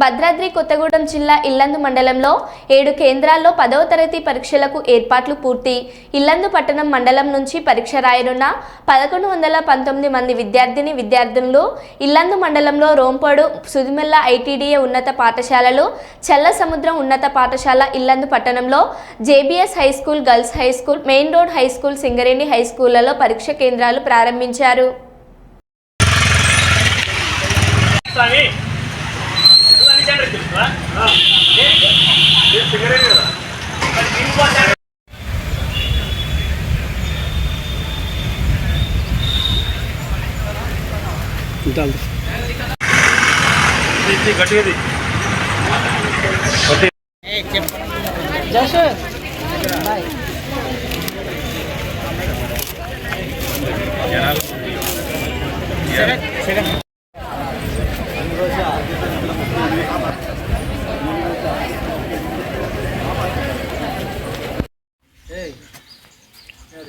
భద్రాద్రి కొత్తగూడెం జిల్లా ఇల్లందు మండలంలో 7 కేంద్రాల్లో 10వ తరగతి పరీక్షలకు ఏర్పాట్లు పూర్తి. ఇల్లందు పట్టణం మండలం నుంచి పరీక్ష రాయనున్న 1119 మంది విద్యార్థినులు ఇల్లందు మండలంలో రోంపాడు సుదిమెల్ల ఐటీడీఏ ఉన్నత పాఠశాలలు, చల్ల సముద్రం ఉన్నత పాఠశాల, ఇల్లందు పట్టణంలో JBS high school, girls high school, main road high school, Singareni high స్కూళ్లలో పరీక్ష కేంద్రాలు ప్రారంభించారు.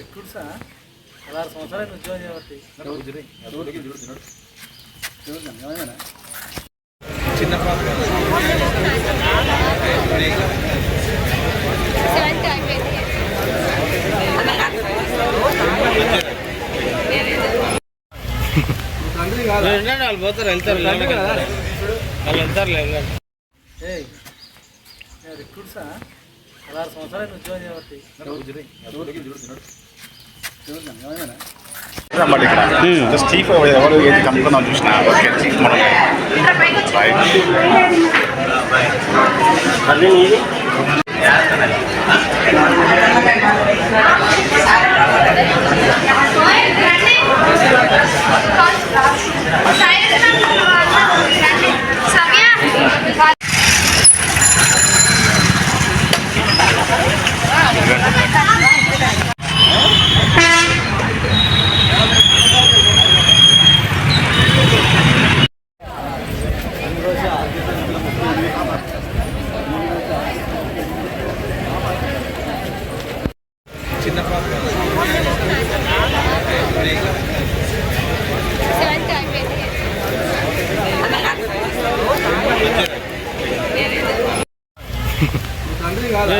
రిక్రూట్సా 16 సంవత్సరాలు ఉద్యోగం చేయబట్టి చిన్న వాళ్ళు పోతారు, వెళ్తారు రిక్రూట్సా 16 సంవత్సరాలు ఉద్యోగం చేయబట్టి చీఫ్ ఎవరు ఏది కనుక్కున్నా చూసిన ఓకే చీఫ్ మనం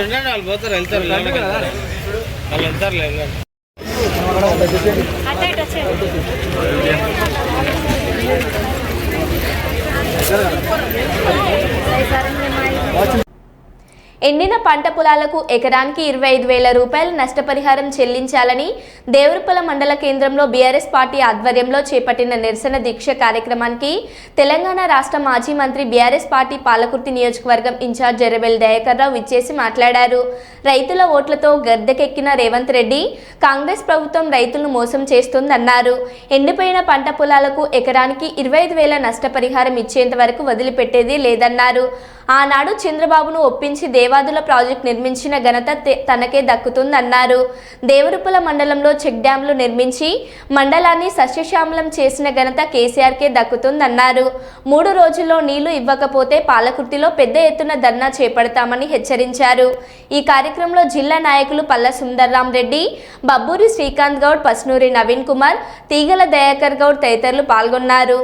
చిన్న వాళ్ళు పోతారు, వెళ్తారు వాళ్ళు వెళ్తారు. ఎండిన పంట పొలాలకు ఎకరానికి 25,000 రూపాయల నష్టపరిహారం చెల్లించాలని దేవరుపల మండల కేంద్రంలో బీఆర్ఎస్ పార్టీ ఆధ్వర్యంలో చేపట్టిన నిరసన దీక్ష కార్యక్రమానికి తెలంగాణ రాష్ట్ర మాజీ మంత్రి బీఆర్ఎస్ పార్టీ పాలకుర్తి నియోజకవర్గం ఇన్ఛార్జ్ ఎర్రబెల్లి దయాకర్ రావు విచ్చేసి మాట్లాడారు. రైతుల ఓట్లతో గద్దెకెక్కిన రేవంత్ రెడ్డి కాంగ్రెస్ ప్రభుత్వం రైతులను మోసం చేస్తుందన్నారు. ఎండిపోయిన పంట పొలాలకు ఎకరానికి 25,000 నష్టపరిహారం ఇచ్చేంత వరకు వదిలిపెట్టేది లేదన్నారు. ఆనాడు చంద్రబాబును ఒప్పించి దేవాదుల ప్రాజెక్టు నిర్మించిన ఘనత తనకే దక్కుతుందన్నారు. దేవరుపల మండలంలో చెక్ డ్యాంలు నిర్మించి మండలాన్ని సస్యశ్యామలం చేసిన ఘనత కేసీఆర్కే దక్కుతుందన్నారు. 3 రోజుల్లో నీళ్లు ఇవ్వకపోతే పాలకుర్తిలో పెద్ద ఎత్తున ధర్నా చేపడతామని హెచ్చరించారు. ఈ కార్యక్రమంలో జిల్లా నాయకులు పల్ల సుందర్రాం రెడ్డి, బబ్బూరి శ్రీకాంత్ గౌడ్, పస్నూరి నవీన్ కుమార్, తీగల దయాకర్ గౌడ్ తదితరులు పాల్గొన్నారు.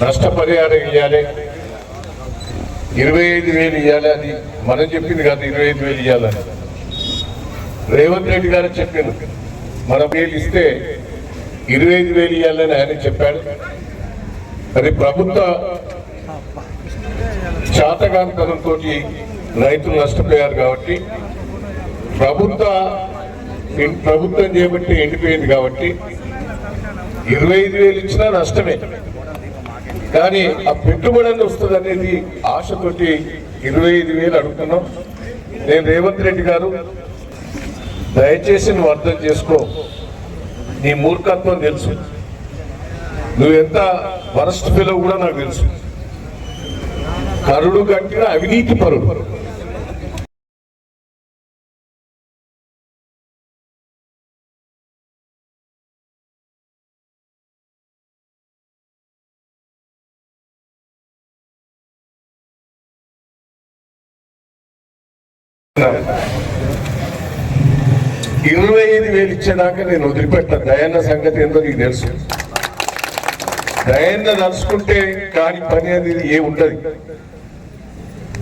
నష్టపరిహారం ఇవ్వాలి, 25,000 ఇవ్వాలి. అది మనం చెప్పింది కాదు, 25,000 ఇవ్వాలని రేవంత్ రెడ్డి గారు చెప్పింది. మనం వేలు ఇస్తే 25,000 ఇవ్వాలని ఆయన చెప్పాడు. అది ప్రభుత్వ చాతగాంతనంతో రైతులు నష్టపోయారు కాబట్టి ప్రభుత్వం చేపట్టి ఎండిపోయింది కాబట్టి 25,000 ఇచ్చినా నష్టమే. కానీ ఆ పెట్టుబడి వస్తుంది అనేది ఆశతోటి 25,000 అడుగుతున్నాం. నేను రేవంత్ రెడ్డి గారు, దయచేసి నువ్వు అర్థం చేసుకో, నీ మూర్ఖత్వం తెలుసు. నువ్వు ఎంత వరస్ట్ ఫెలో కూడా నాకు తెలుసు. కరుడు కట్టిన అవినీతి పరుడు. $25,000 ఇచ్చేదాకా నేను వదిలిపెట్టా. దయన్న సంగతి ఏందో నీకు తెలుసు. దయన్న తలుచుకుంటే కాని పని అనేది ఏముంటది.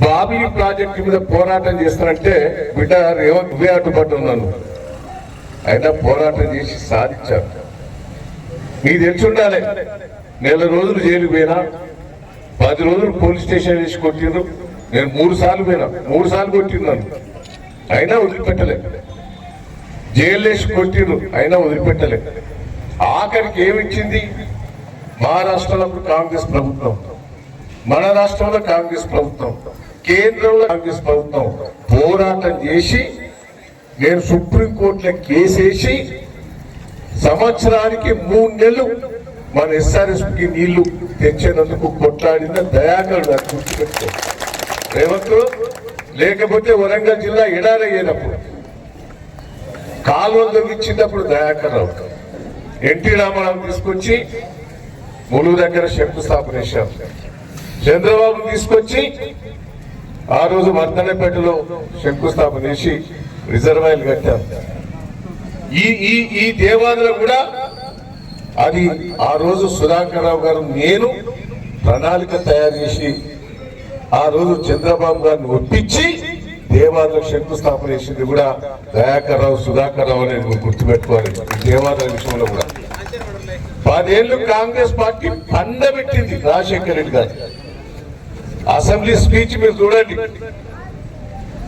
బాబీ ప్రాజెక్టు మీద పోరాటం చేస్తానంటే బిడ్డ రేవంత్ నువ్వే అడ్డుపట్టున్నాను. అయినా పోరాటం చేసి సాధించారు. నీకు తెలిసి ఉండాలి. నెల రోజులు జైలు పోయినా, 10 రోజులు పోలీస్ స్టేషన్ వేసి కొట్టిండ్రు. నేను 3 సార్లు పోయినా, 3 సార్లు కొట్టిన్నాను. అయినా వదిలిపెట్టలే. జైలు వేసి కొట్టిండ్రు, అయినా వదిలిపెట్టలే. ఆఖరికి ఏమిచ్చింది? మహారాష్ట్రలో కాంగ్రెస్ ప్రభుత్వం, మన రాష్ట్రంలో కాంగ్రెస్ ప్రభుత్వం, కేంద్రంలో కాంగ్రెస్ ప్రభుత్వం పోరాటం చేసి నేను సుప్రీంకోర్టులో కేసేసి సంవత్సరానికి 3 నెలలు మన ఎస్ఆర్ఎస్కి నీళ్లు తెచ్చేందుకు కొట్లాడిన దయాకరుడు. అది గుర్తుపెట్టుకో రేవంత్. లేకపోతే వరంగల్ జిల్లా ఎడారయ్యేటప్పుడు కాలువలు తగ్గించినప్పుడు దయాకర్ రావు, ఎన్టీ రామారావు తీసుకొచ్చి ములుగు దగ్గర శంకుస్థాపన చేశారు. చంద్రబాబు తీసుకొచ్చి ఆ రోజు వర్ధనపేటలో శంకుస్థాపన చేసి రిజర్వాయర్లు కట్టారు. ఈ దేవాలయం కూడా అది ఆ రోజు సుధాకర్ రావు గారు నేను ప్రణాళిక తయారు చేసి ఆ రోజు చంద్రబాబు గారిని ఒప్పించి దేవాలయం శంకుస్థాపన చేసింది కూడా దయాకర్ రావు, సుధాకర్ రావు అనేది గుర్తుపెట్టుకోవాలి. దేవాలయ విషయంలో కూడా 10 ఏళ్ళు కాంగ్రెస్ పార్టీ పండబెట్టింది రాజశేఖర రెడ్డి గారు. అసెంబ్లీ స్పీచ్ మీరు చూడండి.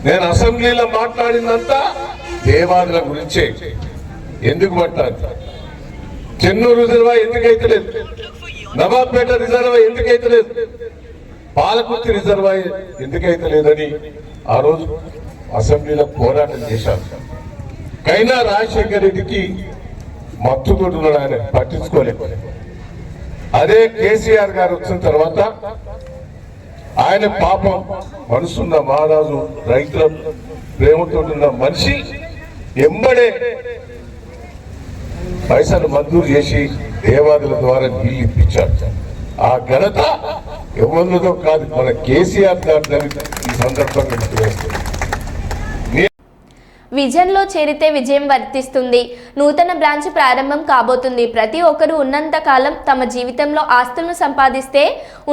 నేను అసెంబ్లీలో మాట్లాడిందంతా దేవాదుల గురించే. ఎందుకు పట్టాలి? చెన్నూరు రిజర్వాయర్ ఎందుకైతే లేదు, నవాబ్పేట రిజర్వాయర్ ఎందుకైతే లేదు, పాలకుర్తి రిజర్వాయర్ ఎందుకైతే లేదని ఆ రోజు అసెంబ్లీలో పోరాటం చేశారు. కైనా రాజశేఖర రెడ్డికి మత్తుతోటి ఆయన పట్టించుకోలేదు. అదే కేసీఆర్ గారు వచ్చిన తర్వాత ఆయన పాపం మనసున్న మహారాజు, రైతుల ప్రేమతో ఉన్న మనిషి ఎంబడే పైసలు మంజూరు చేసి దేవాదుల ద్వారా నీళ్ళు ఇప్పించాడు. ఆ ఘనత ఎవరితో కాదు, మన కేసీఆర్ గారు ఈ సందర్భంగా గుర్తువేస్తుంది. విజన్లో చేరితే విజయం వర్తిస్తుంది. నూతన బ్రాంచ్ ప్రారంభం కాబోతుంది. ప్రతి ఒక్కరూ ఉన్నంత కాలం తమ జీవితంలో ఆస్తులను సంపాదిస్తే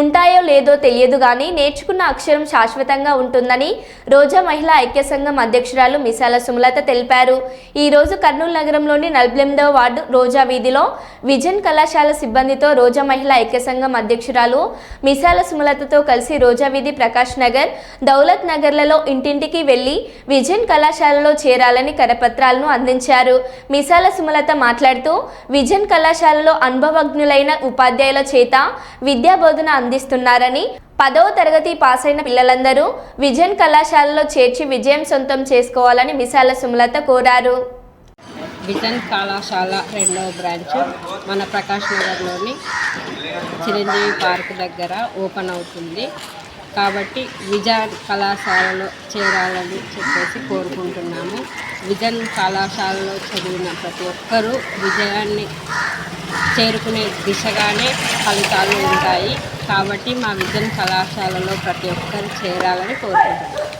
ఉంటాయో లేదో తెలియదు కానీ నేర్చుకున్న అక్షరం శాశ్వతంగా ఉంటుందని రోజా మహిళా ఐక్య సంఘం అధ్యక్షురాలు మిసాల సుమలత తెలిపారు. ఈరోజు కర్నూలు నగరంలోని 48వ వార్డు రోజా వీధిలో విజన్ కళాశాల సిబ్బందితో రోజా మహిళా ఐక్య సంఘం అధ్యక్షురాలు మిసాల సుమలతతో కలిసి రోజా వీధి, ప్రకాష్ నగర్, దౌలత్ నగర్లలో ఇంటింటికి వెళ్లి విజన్ కళాశాలలో చేరాలని కరపత్రాలను అందించారు. మిసాల సుమలత మాట్లాడుతూ విజన్ కళాశాలలో అనుభవజ్ఞులైన ఉపాధ్యాయుల చేత విద్యాబోధన అందిస్తున్నారని, 10వ తరగతి పాస్ అయిన పిల్లలందరూ విజన్ కళాశాలలో చేర్చి విజయం సొంతం చేసుకోవాలని మిసాల సుమలత కోరారు. విజన్ కళాశాల 2వ బ్రాంచ్ మన ప్రకాష్ నగర్లోని చిరంజీవి పార్క్ దగ్గర ఓపెన్ అవుతుంది. కాబట్టి విజన్ కళాశాలలో చేరాలని చెప్పేసి కోరుకుంటున్నాము. విజన్ కళాశాలలో చదివిన ప్రతి ఒక్కరూ విజయాన్ని చేరుకునే దిశగానే ఫలితాలు ఉంటాయి. కాబట్టి మా విజన్ కళాశాలలో ప్రతి ఒక్కరు చేరాలని కోరుకుంటున్నాము.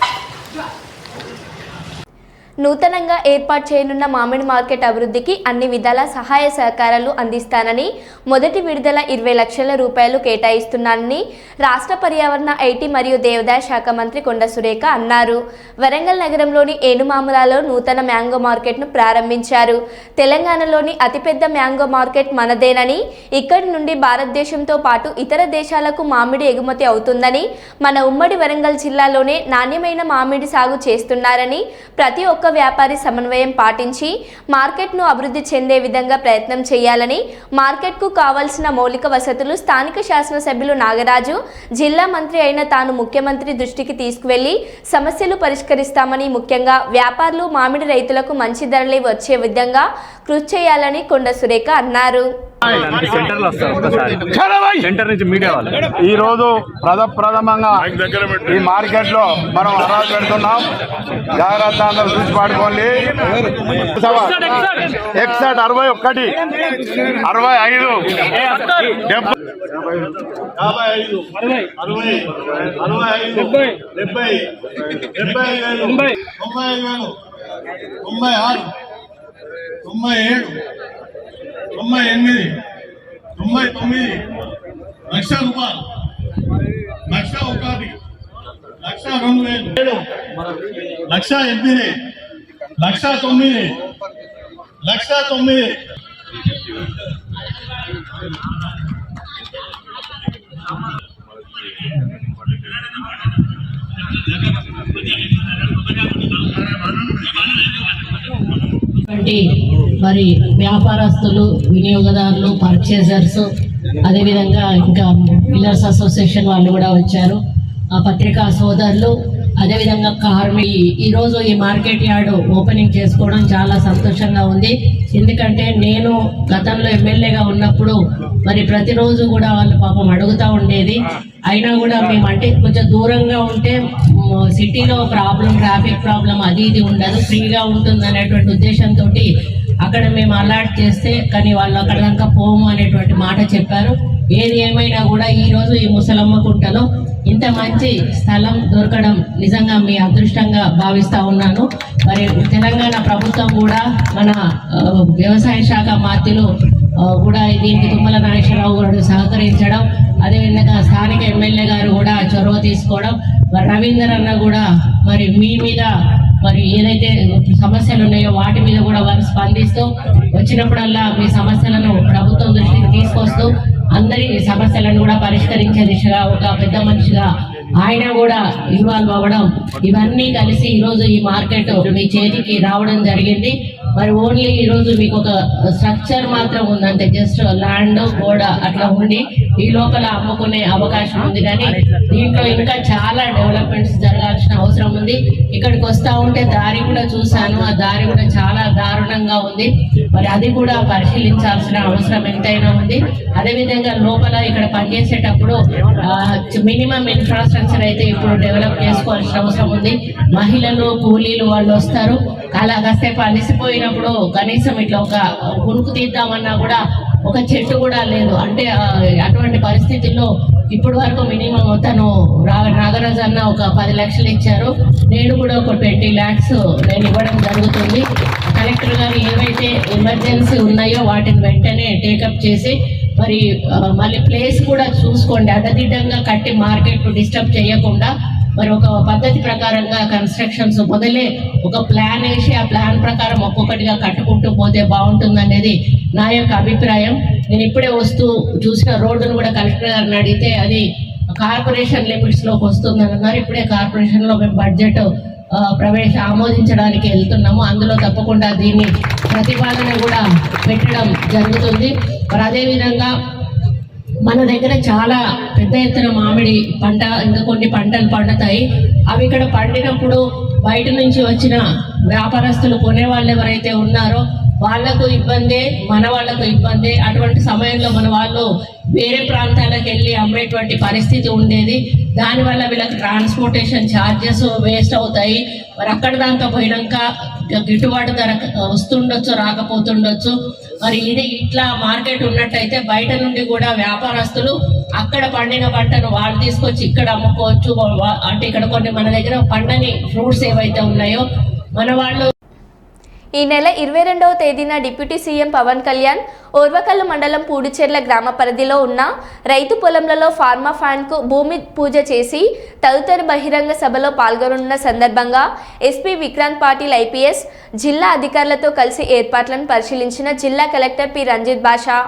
నూతనంగా ఏర్పాటు చేయనున్న మామిడి మార్కెట్ అభివృద్ధికి అన్ని విధాల సహాయ సహకారాలు అందిస్తానని, మొదటి విడుదల 20 లక్షల రూపాయలు కేటాయిస్తున్నానని రాష్ట్ర పర్యావరణ, ఐటీ మరియు దేవాదాయ శాఖ మంత్రి కొండ సురేఖ అన్నారు. వరంగల్ నగరంలోని ఏనుమాములలో నూతన మ్యాంగో మార్కెట్ను ప్రారంభించారు. తెలంగాణలోని అతిపెద్ద మ్యాంగో మార్కెట్ మనదేనని, ఇక్కడి నుండి భారతదేశంతో పాటు ఇతర దేశాలకు మామిడి ఎగుమతి అవుతుందని, మన ఉమ్మడి వరంగల్ జిల్లాలోనే నాణ్యమైన మామిడి సాగు చేస్తున్నారని, ప్రతి ఒక్క వ్యాపారి సమన్వయం పాటించి మార్కెట్ను అభివృద్ధి చెందే విధంగా ప్రయత్నం చేయాలని, మార్కెట్కు కావాల్సిన మౌలిక వసతులు స్థానిక శాసనసభ్యులు నాగరాజు, జిల్లా మంత్రి అయిన తాను ముఖ్యమంత్రి దృష్టికి తీసుకువెళ్లి సమస్యలు పరిష్కరిస్తామని, ముఖ్యంగా వ్యాపారులు, మామిడి రైతులకు మంచి ధరలే వచ్చే విధంగా కృషి చేయాలని కొండ సురేఖ అన్నారు. సెంటర్ లో వస్తారు ఒక్కసారి సెంటర్ నుంచి మీడియా వాళ్ళు. ఈ రోజు ప్రథమంగా ఈ మార్కెట్ లో మనం హరాజు పెడుతున్నాం. జాగ్రత్త, అందరూ చూసి పాడుకోండి. 61, 61, 65, 99, 1,00,000 రూపాయలు, 1,01, 1,02,000, 1,08, 1,09, 1,09. మరి వ్యాపారస్తులు, వినియోగదారులు, పర్చేజర్స్, అదేవిధంగా ఇంకా మిల్లర్స్ అసోసియేషన్ వాళ్ళు కూడా వచ్చారు. ఆ పత్రికా సోదరులు, అదేవిధంగా ఈరోజు ఈ మార్కెట్ యార్డ్ ఓపెనింగ్ చేసుకోవడం చాలా సంతోషంగా ఉంది. ఎందుకంటే నేను గతంలో ఎమ్మెల్యేగా ఉన్నప్పుడు మరి ప్రతిరోజు కూడా వాళ్ళు పాపం అడుగుతూ ఉండేది. అయినా కూడా మేము అంటే కొంచెం దూరంగా ఉంటే సిటీలో ట్రాఫిక్ ప్రాబ్లం అది ఇది ఉండదు, ఫ్రీగా ఉంటుంది అనేటువంటి ఉద్దేశంతో అక్కడ మేము అలాట్ చేస్తే కానీ వాళ్ళు అక్కడ దాకా పోము అనేటువంటి మాట చెప్పారు. ఏది ఏమైనా కూడా ఈరోజు ఈ ముసలమ్మ కుంటలో ఇంత మంచి స్థలం దొరకడం నిజంగా మీ అదృష్టంగా భావిస్తూ ఉన్నాను. మరి తెలంగాణ ప్రభుత్వం కూడా మన వ్యవసాయ శాఖ మంత్రులు కూడా దీనికి తుమ్మల నాగేశ్వరరావు గారు సహకరించడం, అదేవిధంగా స్థానిక ఎమ్మెల్యే గారు కూడా చొరవ తీసుకోవడం, మరి రవీందర్ అన్న కూడా మరి మీ మీద మరి ఏదైతే సమస్యలు ఉన్నాయో వాటి మీద కూడా వారు స్పందిస్తూ వచ్చినప్పుడల్లా మీ సమస్యలను ప్రభుత్వం దృష్టికి తీసుకొస్తూ అందరి సమస్యలను కూడా పరిష్కరించే దిశగా ఒక పెద్ద మనిషిగా ఆయన కూడా ఇన్వాల్వ్ అవ్వడం, ఇవన్నీ కలిసి ఈరోజు ఈ మార్కెట్ మీ చేతికి రావడం జరిగింది. మరి ఓన్లీ ఈరోజు మీకు ఒక స్ట్రక్చర్ మాత్రం ఉందంటే జస్ట్ ల్యాండ్ గోడ అట్లా ఉండి ఈ లోపల అమ్ముకునే అవకాశం ఉంది. కానీ దీంట్లో ఇంకా చాలా డెవలప్మెంట్స్ జరగాల్సిన అవసరం ఉంది. ఇక్కడికి వస్తా ఉంటే దారి కూడా చూశాను, ఆ దారి కూడా చాలా దారుణంగా ఉంది. మరి అది కూడా పరిశీలించాల్సిన అవసరం ఎంతైనా ఉంది. అదేవిధంగా లోపల ఇక్కడ పనిచేసేటప్పుడు మినిమం ఇన్ఫ్రాస్ట్రక్చర్ అయితే ఇప్పుడు డెవలప్ చేసుకోవాల్సిన అవసరం ఉంది. మహిళలు, కూలీలు వాళ్ళు వస్తారు, అలా కాసేపు అలసిపోయినప్పుడు కనీసం ఇట్లా ఒక కునుకు తీద్దామన్నా కూడా ఒక చెట్టు కూడా లేదు. అంటే అటువంటి పరిస్థితుల్లో ఇప్పటి వరకు మినిమం తను నాగరాజు అన్న ఒక 10 లక్షలు ఇచ్చారు, నేను కూడా ఒక 20 lakhs నేను ఇవ్వడం జరుగుతుంది. కలెక్టర్ గారు ఏవైతే ఎమర్జెన్సీ ఉన్నాయో వాటిని వెంటనే టేకప్ చేసి మరి మళ్ళీ ప్లేస్ కూడా చూసుకోండి, అడ్డదిడ్డంగా కట్టి మార్కెట్ డిస్టర్బ్ చేయకుండా మరి ఒక పద్ధతి ప్రకారంగా కన్స్ట్రక్షన్స్ మొదలే ఒక ప్లాన్ వేసి ఆ ప్లాన్ ప్రకారం ఒక్కొక్కటిగా కట్టుకుంటూ పోతే బాగుంటుంది అనేది నా యొక్క అభిప్రాయం. నేను ఇప్పుడే వస్తూ చూసిన రోడ్డును కూడా కలెక్టర్ గారిని అడిగితే అది కార్పొరేషన్ లిమిట్స్లోకి వస్తుందని అన్నారు. ఇప్పుడే కార్పొరేషన్లో మేము బడ్జెట్ ఆమోదించడానికి వెళ్తున్నాము, అందులో తప్పకుండా దీన్ని ప్రతిపాదన కూడా పెట్టడం జరుగుతుంది. మరి అదేవిధంగా మన దగ్గర చాలా పెద్ద ఎత్తున మామిడి పంట, ఇంకా కొన్ని పంటలు పండుతాయి. అవి ఇక్కడ పండినప్పుడు బయట నుంచి వచ్చిన వ్యాపారస్తులు కొనే వాళ్ళు ఎవరైతే ఉన్నారో వాళ్లకు ఇబ్బందే, మన వాళ్లకు ఇబ్బందే. అటువంటి సమయంలో మన వాళ్ళు వేరే ప్రాంతాలకు వెళ్ళి అమ్మేటువంటి పరిస్థితి ఉండేది. దానివల్ల వీళ్ళకి ట్రాన్స్పోర్టేషన్ ఛార్జెస్ వేస్ట్ అవుతాయి. మరి అక్కడ దాకా పోయినాక గిట్టుబాటు ధర వస్తుండొచ్చు, రాకపోతుండొచ్చు. మరి ఇది ఇట్లా మార్కెట్ ఉన్నట్టయితే బయట నుండి కూడా వ్యాపారస్తులు అక్కడ పండిన పంటను వాళ్ళు తీసుకొచ్చి ఇక్కడ అమ్ముకోవచ్చు. అంటే ఇక్కడ కొన్ని మన దగ్గర పండని ఫ్రూట్స్ ఏవైతే ఉన్నాయో మన వాళ్ళు. ఈ నెల 22వ తేదీన డిప్యూటీ సీఎం పవన్ కళ్యాణ్ ఓర్వకల్లు మండలం పూడిచెర్ల గ్రామ పరిధిలో ఉన్న రైతు పొలంలలో ఫార్మా ఫ్యాన్కు భూమి పూజ చేసి తదుపరి బహిరంగ సభలో పాల్గొనున్న సందర్భంగా ఎస్పీ విక్రాంత్ పాటిల్ ఐపీఎస్ జిల్లా అధికారులతో కలిసి ఏర్పాట్లను పరిశీలించిన జిల్లా కలెక్టర్ పి రంజిత్ బాషా.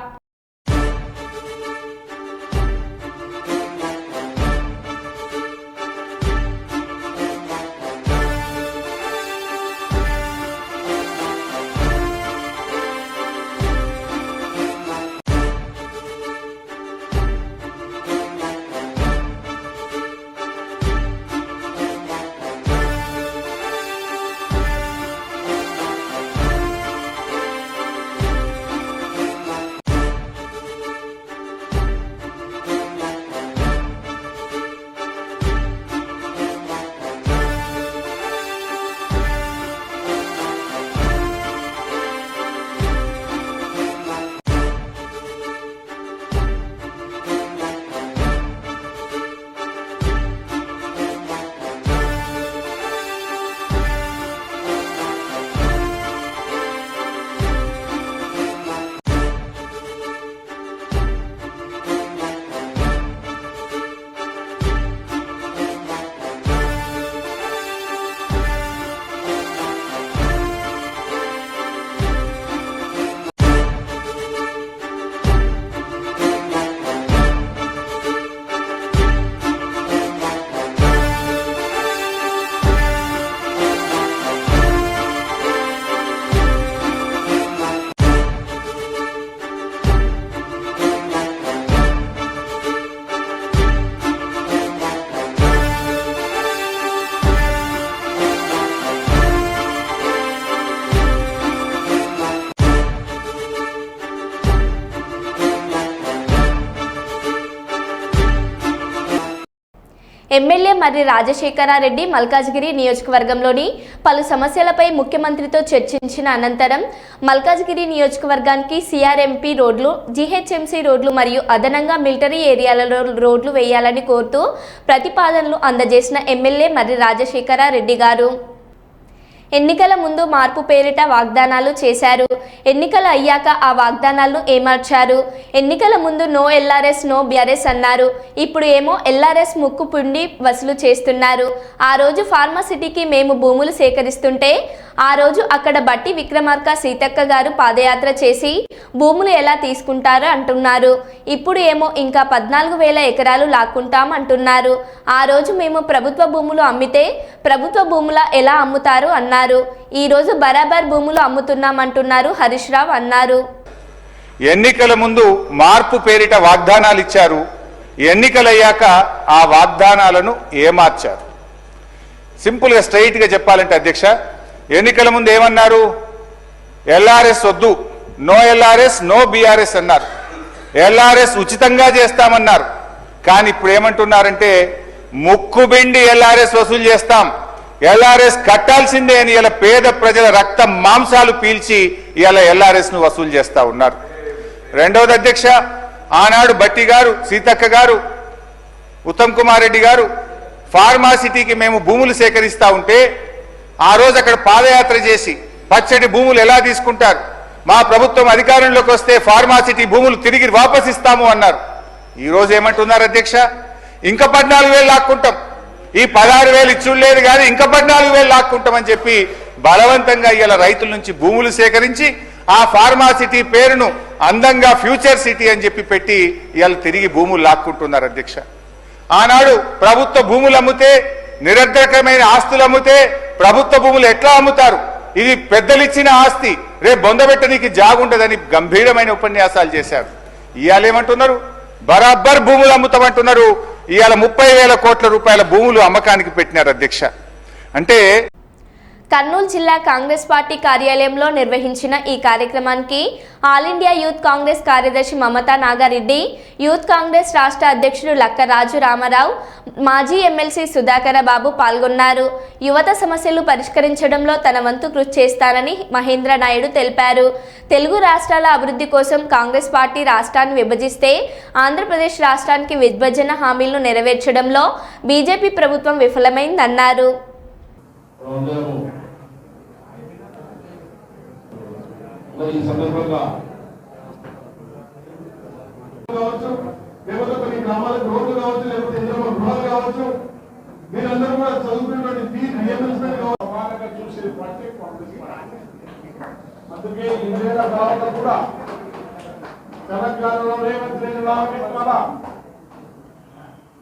ఎమ్మెల్యే మర్రి రాజశేఖరారెడ్డి మల్కాజ్గిరి నియోజకవర్గంలోని పలు సమస్యలపై ముఖ్యమంత్రితో చర్చించిన అనంతరం మల్కాజ్గిరి నియోజకవర్గానికి సిఆర్ఎంపీ రోడ్లు, జీహెచ్ఎంసీ రోడ్లు మరియు అదనంగా మిలిటరీ ఏరియాలలో రోడ్లు వేయాలని కోరుతూ ప్రతిపాదనలు అందజేసిన ఎమ్మెల్యే మర్రి రాజశేఖరారెడ్డి గారు ఎన్నికల ముందు మార్పు పేరిట వాగ్దానాలు చేశారు. ఎన్నికలు అయ్యాక ఆ వాగ్దానాలను ఏమార్చారు. ఎన్నికల ముందు నో ఎల్ఆర్ఎస్ నో బీఆర్ఎస్ అన్నారు. ఇప్పుడు ఏమో ఎల్ఆర్ఎస్ ముక్కు పిండి వసూలు చేస్తున్నారు. ఆ రోజు ఫార్మాసిటీకి మేము భూములు సేకరిస్తుంటే ఆ రోజు అక్కడ బట్టి విక్రమార్క సీతక్క గారు పాదయాత్ర చేసి భూములు ఎలా తీసుకుంటారు అంటున్నారు. ఇప్పుడు ఏమో ఇంకా 14,000 ఎకరాలు లాక్కుంటాం అంటున్నారు. ఆ రోజు మేము ప్రభుత్వ భూములు అమ్మితే ప్రభుత్వ భూముల ఎలా అమ్ముతారు అన్నారు. ఈ రోజు బరాబర్ భూములు అమ్ముతున్నామంటున్నారు హరీష్ రావు అన్నారు. ఎన్నికల ముందు మార్పు పేరిట వాగ్దానాలు ఇచ్చారు. ఎన్నికలయ్యాక ఆ వాగ్దానాలను ఏమార్చారు. సింపుల్గా స్ట్రైట్గా చెప్పాలంటే అధ్యక్ష, ఎన్నికల ముందు ఏమన్నారు? ఎల్ఆర్ఎస్ వద్దు, నో ఎల్ఆర్ఎస్ నో బీఆర్ఎస్ అన్నారు. ఎల్ఆర్ఎస్ ఉచితంగా చేస్తామన్నారు. కానీ ఇప్పుడు ఏమంటున్నారంటే ముక్కుబిండి ఎల్ఆర్ఎస్ వసూలు చేస్తాం, ఎల్ఆర్ఎస్ కట్టాల్సిందే అని ఇలా పేద ప్రజల రక్త మాంసాలు పీల్చి ఇలా ఎల్ఆర్ఎస్ ను వసూలు చేస్తా ఉన్నారు. రెండవది అధ్యక్ష, ఆనాడు బట్టి గారు, సీతక్క గారు, ఉత్తమ్ కుమార్ రెడ్డి గారు ఫార్మాసిటీకి మేము భూములు సేకరిస్తా ఉంటే ఆ రోజు అక్కడ పాదయాత్ర చేసి పచ్చటి భూములు ఎలా తీసుకుంటారు, మా ప్రభుత్వం అధికారంలోకి వస్తే ఫార్మాసిటీ భూములు తిరిగి వాపసిస్తాము అన్నారు. ఈ రోజు ఏమంటున్నారు అధ్యక్ష? ఇంకా 14,000 లాక్కుంటాం, ఈ 16,000 ఇచ్చుడు లేదు కానీ ఇంకా 14,000 లాక్కుంటామని చెప్పి బలవంతంగా ఇలా రైతుల నుంచి భూములు సేకరించి ఆ ఫార్మాసిటీ పేరును అందంగా ఫ్యూచర్ సిటీ అని చెప్పి పెట్టి ఇలా తిరిగి భూములు లాక్కుంటున్నారు అధ్యక్ష. ఆనాడు ప్రభుత్వ భూములు అమ్మితే, నిరర్ధకమైన ఆస్తులు అమ్మితే ప్రభుత్వ భూములు ఎట్లా అమ్ముతారు, ఇది పెద్దలిచ్చిన ఆస్తి, రేపు బొందబెట్టడానికి జాగుండదని గంభీరమైన ఉపన్యాసాలు చేశారు. ఇవాళ ఏమంటున్నారు? బరాబర్ భూములు అమ్ముతామంటున్నారు. ఇవాళ 30,000 కోట్ల రూపాయల భూములు అమ్మకానికి పెట్టినారు అధ్యక్ష. అంటే కర్నూలు జిల్లా కాంగ్రెస్ పార్టీ కార్యాలయంలో నిర్వహించిన ఈ కార్యక్రమానికి ఆల్ ఇండియా యూత్ కాంగ్రెస్ కార్యదర్శి మమతా నాగారెడ్డి, యూత్ కాంగ్రెస్ రాష్ట్ర అధ్యక్షుడు లక్కరాజు రామారావు, మాజీ ఎమ్మెల్సీ సుధాకర బాబు పాల్గొన్నారు. యువత సమస్యలు పరిష్కరించడంలో తన వంతు కృషి చేస్తానని మహేంద్ర నాయుడు తెలిపారు. తెలుగు రాష్ట్రాల అభివృద్ధి కోసం కాంగ్రెస్ పార్టీ రాష్ట్రాన్ని విభజిస్తే ఆంధ్రప్రదేశ్ రాష్ట్రానికి విభజన హామీలను నెరవేర్చడంలో బీజేపీ ప్రభుత్వం విఫలమైందన్నారు. ఈ సందర్భంగా కావచ్చు, లేకపోతే కొన్ని గ్రామాలకు రోడ్లు కావచ్చు, లేకపోతే ఇంద్రమ్మ గృహాలు కావచ్చు, మీరందరూ కూడా చదువుకున్నటువంటి చూసే పార్టీ కాంగ్రెస్ పార్టీ. అందుకే ఇందిరా కాలంలో కూడా తెలంగాణలో రేవంత్ రెడ్డి ద్వారా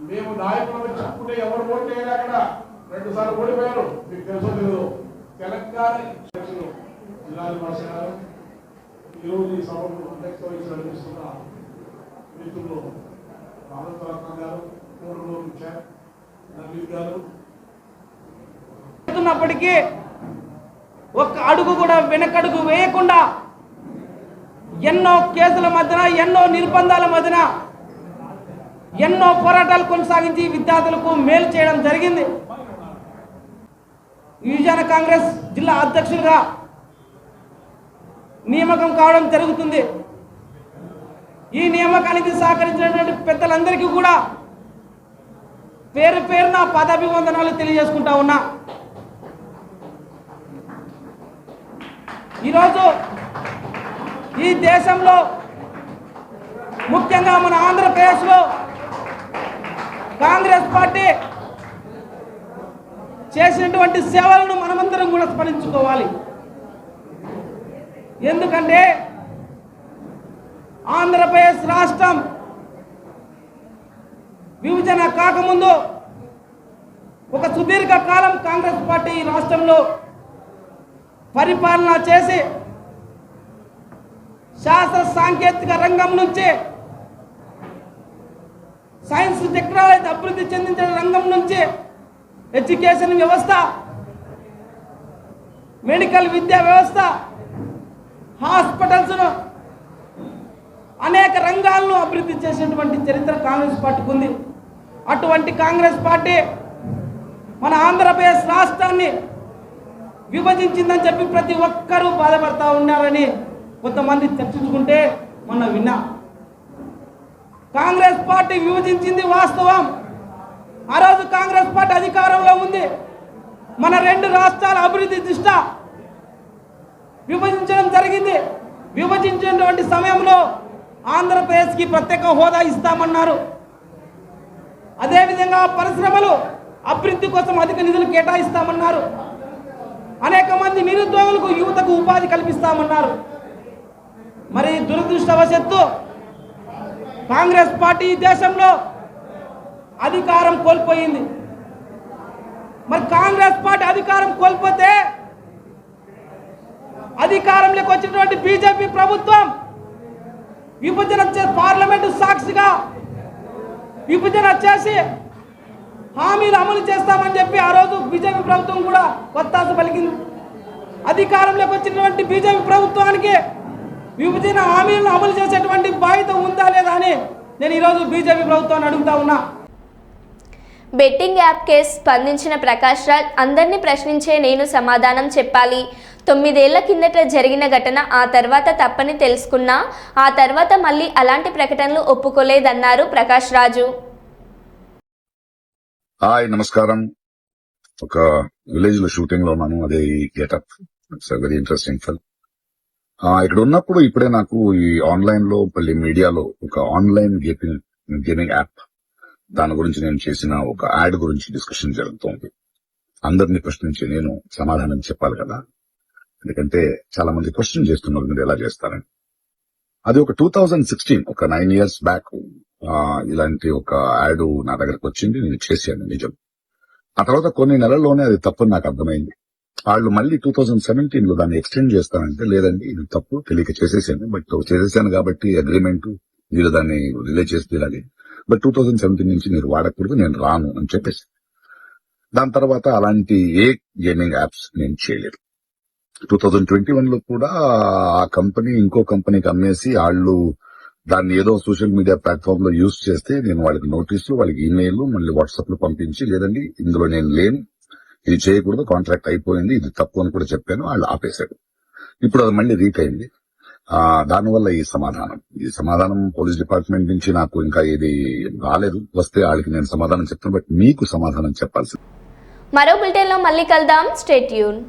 మేము నాయకులను చెప్పుకుంటే ఎవరు ఓటు వేయాలి, అక్కడ 2 సార్లు ఓడిపోయారు. మీకు తెలుసో తెలియదు. తెలంగాణ జిల్లాల భాష ఈరోజు ఈ సభకు అధ్యక్షత వహించి నడిపిస్తున్న మిత్రులు రామరత్న గారు, పూర్వ నవీన్ గారు, ప్పటికీ ఒక్క అడుగు కూడా వెనకడుగు వేయకుండా ఎన్నో కేసుల మధ్యన, ఎన్నో నిర్బంధాల మధ్యన ఎన్నో పోరాటాలు కొనసాగించి విద్యార్థులకు మేలు చేయడం జరిగింది. యువజన కాంగ్రెస్ జిల్లా అధ్యక్షులుగా నియామకం కావడం జరుగుతుంది. ఈ నియామకానికి సహకరించినటువంటి పెద్దలందరికీ కూడా పేరు పేరున పదాభివందనాలు తెలియజేసుకుంటా ఉన్నా. ఈరోజు ఈ దేశంలో, ముఖ్యంగా మన ఆంధ్రప్రదేశ్లో కాంగ్రెస్ పార్టీ చేసినటువంటి సేవలను మనమందరం కూడా స్మరించుకోవాలి. ఎందుకంటే ఆంధ్రప్రదేశ్ రాష్ట్రం విభజన కాకముందు ఒక సుదీర్ఘ కాలం కాంగ్రెస్ పార్టీ రాష్ట్రంలో పరిపాలన చేసి శాస్త్ర సాంకేతిక రంగం నుంచి సైన్స్ టెక్నాలజీ అభివృద్ధి చెందించిన రంగం నుంచి ఎడ్యుకేషన్ వ్యవస్థ, మెడికల్ విద్యా వ్యవస్థ, హాస్పిటల్స్ను, అనేక రంగాలను అభివృద్ధి చేసినటువంటి చరిత్ర కాంగ్రెస్ పార్టీకి ఉంది. అటువంటి కాంగ్రెస్ పార్టీ మన ఆంధ్రప్రదేశ్ రాష్ట్రాన్ని విభజించిందని చెప్పి ప్రతి ఒక్కరూ బాధపడతా ఉన్నారని కొంతమంది చర్చించుకుంటే మొన్న విన్నా. కాంగ్రెస్ పార్టీ విభజించింది వాస్తవం. ఆ రోజు కాంగ్రెస్ పార్టీ అధికారంలో ఉంది. మన 2 రాష్ట్రాల అభివృద్ధి దృష్ట్యా విభజించడం జరిగింది. విభజించినటువంటి సమయంలో ఆంధ్రప్రదేశ్కి ప్రత్యేక హోదా ఇస్తామన్నారు. అదేవిధంగా పరిశ్రమలు అభివృద్ధి కోసం అధిక నిధులు కేటాయిస్తామన్నారు. అనేక మంది నిరుద్యోగులకు యువతకు ఉపాధి కల్పిస్తామన్నారు. మరి దురదృష్టవశాత్తు కాంగ్రెస్ పార్టీ ఈ దేశంలో అధికారం కోల్పోయింది. మరి కాంగ్రెస్ పార్టీ అధికారం కోల్పోతే అధికారంలోకి వచ్చినటువంటి బీజేపీ ప్రభుత్వం విభజన పార్లమెంటు సాక్షిగా విభజన చేసి హామీలు అమలు చేస్తామని చెప్పి ఆ రోజు బీజేపీ ప్రభుత్వం కూడా ఒత్తాస పలికింది. అధికారంలోకి వచ్చినటువంటి బీజేపీ ప్రభుత్వానికి విభజన హామీలను అమలు చేసేటువంటి బాధ్యత ఉందా లేదా అని నేను ఈరోజు బీజేపీ ప్రభుత్వాన్ని అడుగుతా ఉన్నా. బెట్టింగ్ యాప్ కేసు స్పందించిన ప్రకాష్ రాజ్, అందరినీ ప్రశ్నించే నేను సమాధానం చెప్పాలి. 9 ఏళ్ల కిందట జరిగిన ఘటన, ఆ తర్వాత తప్పని తెలుసుకున్నా, ఆ తర్వాత మళ్ళీ అలాంటి ప్రకటనలు ఒప్పుకోలేదన్నారు ప్రకాష్ రాజు. హాయ్, నమస్కారం. ఒక విలేజ్ లో షూటింగ్ లో ఉన్నాను. అదే ఈ getup. It's very interesting film. ఇక్కడ ఉన్నప్పుడు ఇప్పుడే నాకు ఈ ఆన్లైన్ లో మళ్ళీ మీడియాలో ఒక ఆన్లైన్ గేమింగ్ యాప్, దాని గురించి నేను చేసిన ఒక యాడ్ గురించి డిస్కషన్ జరుగుతోంది. అందరినీ ప్రశ్నించి నేను సమాధానం చెప్పాలి కదా, ఎందుకంటే చాలా మంది క్వశ్చన్ చేస్తున్నారు మీరు ఎలా చేస్తారని. అది ఒక 2016, ఒక 9 years బ్యాక్ ఇలాంటి ఒక యాడ్ నా దగ్గరకు వచ్చింది. నేను చేశాను, నిజం. ఆ తర్వాత కొన్ని నెలల్లోనే అది తప్పని నాకు అర్థమైంది. వాళ్ళు మళ్ళీ 2017 లో దాన్ని ఎక్స్టెండ్ చేస్తానంటే, లేదండి ఇది తప్పు, తెలియక చేసేసాను, బట్ చేసేసాను కాబట్టి అగ్రిమెంట్, మీరు దాన్ని రిలే చేస్తే ఇలాగే, బట్ 2017 నుంచి మీరు వాడకూడదు, నేను రాను అని చెప్పేసి. దాని తర్వాత అలాంటి ఏ గేమింగ్ యాప్స్ నేను చేయలేదు. 2021 లో కూడా ఆ కంపెనీ ఇంకో కంపెనీకి అమ్మేసి వాళ్ళు దాన్ని ఏదో సోషల్ మీడియా ప్లాట్ఫామ్ లో యూజ్ చేస్తే నేను వాళ్ళకి నోటీసులు, వాళ్ళకి ఈమెయిల్, మళ్ళీ వాట్సాప్ లో పంపించి, లేదండి ఇందులో నేను లేను, ఇది చేయకూడదు, కాంట్రాక్ట్ అయిపోయింది, ఇది తప్పు అని కూడా చెప్పాను. వాళ్ళు ఆపేశారు. ఇప్పుడు అది మళ్ళీ రీట్ అయింది. దానివల్ల ఈ సమాధానం పోలీస్ డిపార్ట్మెంట్ నుంచి నాకు ఇంకా ఏది రాలేదు. వస్తే వాళ్ళకి నేను సమాధానం చెప్తాను, బట్ మీకు సమాధానం చెప్పాల్సింది. మరో బులెటిన్లో మళ్ళీ కలుద్దాం. Stay tune.